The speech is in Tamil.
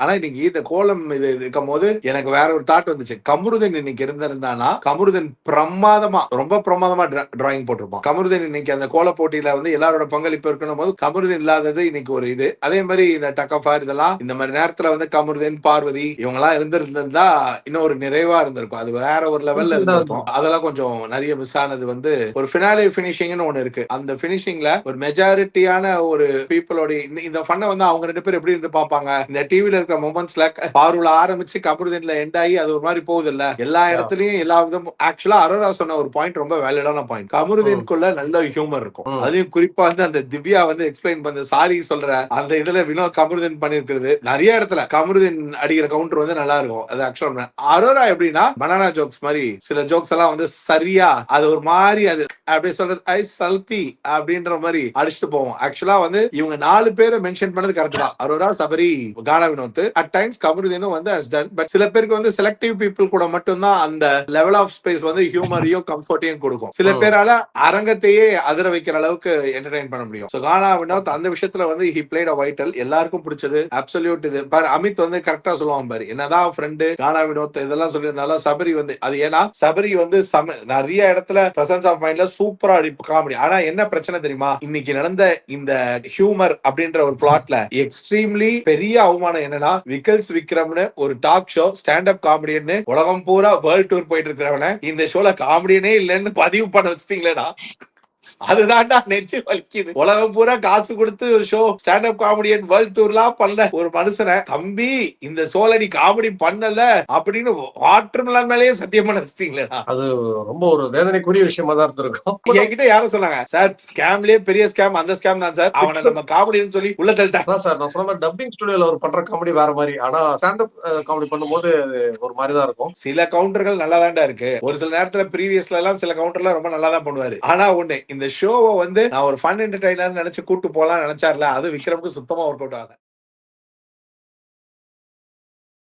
ஆனா இன்னைக்கு இந்த கோலம் இது இருக்கும் போது எனக்கு வேற ஒரு தாட் வந்துச்சு. கமருதன் இன்னைக்கு இருந்திருந்தானா, கமருதன் பிரமாதமா ரொம்ப பிரமாதமா டிராயிங் போட்டிருப்பான். கமருதன் இன்னைக்கு அந்த கோல போட்டியில வந்து எல்லாரோட பங்களிப்பு இருக்கணும் போது கமருதன் இல்லாதது இன்னைக்கு ஒரு இது. அதே மாதிரி இந்த டக்கஃபார் இதெல்லாம் இந்த மாதிரி நேரத்துல வந்து கமருதன், பார்வதி இவங்க எல்லாம் இருந்திருந்தா இன்னும் ஒரு நிறைவா இருந்திருக்கும். அது வேற ஒரு லெவல்ல இருந்திருக்கும். அதெல்லாம் கொஞ்சம் நிறைய மிஸ் ஆனது வந்து ஒரு ஃபினாலே ஃபினிஷிங்னு ஒண்ணு இருக்கு. அந்த ஃபினிஷிங்ல ஒரு மெஜாரிட்டியான ஒரு பீப்புளோட இந்த ஃபன்னை வந்து அவங்க 2 பேரும் எப்படி இருந்து பார்ப்பாங்க. இந்த டிவில இருக்கிற மொமெண்ட்ஸ்ல பார்வல ஆரம்பிச்சு கமருதீன்ல எண்ட் ஆகி அது ஒரு மாதிரி போகுது இல்ல. எல்லா இடத்துலயும் எல்லா விதமும் ஆக்சுவலா அரோரா சொன்ன ஒரு பாயிண்ட் ரொம்ப வேலிடான பாயிண்ட். கமருதீன்குள்ள நல்ல ஹியூமர் இருக்கும். அதுலயும் குறிப்பா வந்து அந்த திவ்யா வந்து எக்ஸ்பிளைன் பண்ண சாரி சொல்ற அந்த இதுல வினோத் கமருதீன் பண்ணிருக்கிறது நிறைய இடத்துல கமருதீன் அடிக்கிற கவுண்டர் வந்து நல்லா இருக்கும். அது ஆக்சுவலா அரோரா எப்படின்னா பனானா ஜோக்ஸ் மாதிரி சில ஜோக்ஸ் எல்லாம் வந்து சரியா அது ஒரு மாதிரி அது அப்படியே சொல்றது ஐ சல்பி அப்படின்ற மாதிரி அடிச்சுட்டு போவோம். ஆக்சுவலா வந்து இவங்க 4 பேரை மென்ஷன் பண்ணது கரெக்ட் தான். அரோரா, சபரி, கானா வினோத், அட் டைம்ஸ் கமருதீனும் வந்து ஹஸ் டன். பட் சில பேருக்கு வந்து செலக்டிவ் பீப்புள் கூட மட்டும்தான் அந்த லெவல் ஆஃப் ஸ்பேஸ் வந்து ஹியூமரையும் கம்ஃபர்ட்டையும் கொடுக்கும். சில பேரால அரங்கத்தையே அதிர வைக்கிற அளவுக்கு என்டர்டைன் பண்ண முடியும். சோ கானா வினோத் அந்த விஷயத்துல வந்து ஹி பிளேட் அ வைட்டல். எல்லாருக்கும் பிடிச்சது அப்சல்யூட் இது. பாரு அமித் வந்து கரெக்டா சொல்லுவான் பாரு. என்னதான் ஃப்ரெண்டு கானா வினோத் இதெல்லாம் சொல்லியிருந்தாலும் சபரி வந்து அது ஏன்னா சபரி வந்து நிறைய இடத்துல பிரசன்ஸ் ஆஃப் மைண்ட்ல சூப்பரா காமெடி. ஆனா என்ன பிரச்சனை தெரியுமா, இன்னைக்கு நடந்த இந்த ஹியூமர் அப்படின்ற ஒரு பிளாட்ல எக்ஸ்ட்ரீம்லி பெரிய அவமானம் என்னன்னா விக்கல்ஸ் விக்ரம்னு ஒரு டாக் ஷோ ஸ்டாண்ட் அப் காமெடியன்னு உலகம் பூரா வேர்ல்ட் டூர் போயிட்டு இருக்கிறவன இந்த ஷோல காமெடியனே இல்லைன்னு பதிவு பண்ண வச்சிட்டீங்களேடா. அதுதான்டா நெஞ்சு வலிக்குது. உலகம் பூரா காசு கொடுத்து ஒரு show stand up comedian world டூர்லாம் பண்ணல ஒரு மனுஷனை தம்பி இந்த ஷோல நீ காமெடி பண்ணல அப்படின்னு வாட்டர் மிலன் மேலேயே சத்தியம் பண்ண வச்சிட்டீங்களேடா. அது ரொம்ப ஒரு வேதனைக்குரிய விஷயமா தான் இருந்திருக்கும். என்கிட்ட யாரும் சொன்னாங்க சார் ஸ்கேம்லயே பெரிய ஸ்கேம் அந்த ஸ்கேம் தான் சார், அவனை நம்ம காமெடின்னு சொல்லி உள்ள தள்ளிட்டாங்க சார். நான் சொன்ன மாதிரி டப்பிங் ஸ்டுடியோல ஒரு பண்ற காமெடி வேற மாதிரி, ஆனா ஸ்டாண்ட் அப் காமெடி பண்ணும்போது ஒரு மாதிரி தான் இருக்கும். சில கவுண்டர்கள் நல்லா தான்டா இருக்கு. ஒரு சில நேரத்துல ப்ரீவியஸ்ல எல்லாம் சில கவுண்டர்லாம் ரொம்ப நல்லா தான் பண்ணுவாரு. ஆனா ஒண்ணு இந்த ஷோவை வந்து நான் ஒரு ஃபன் என்டர்டைனர் நினைச்சு கூட்டு போலாம் நினைச்சார்ல அது விக்ரமுக்கு சுத்தமா ஒர்க் அவுட் ஆகல.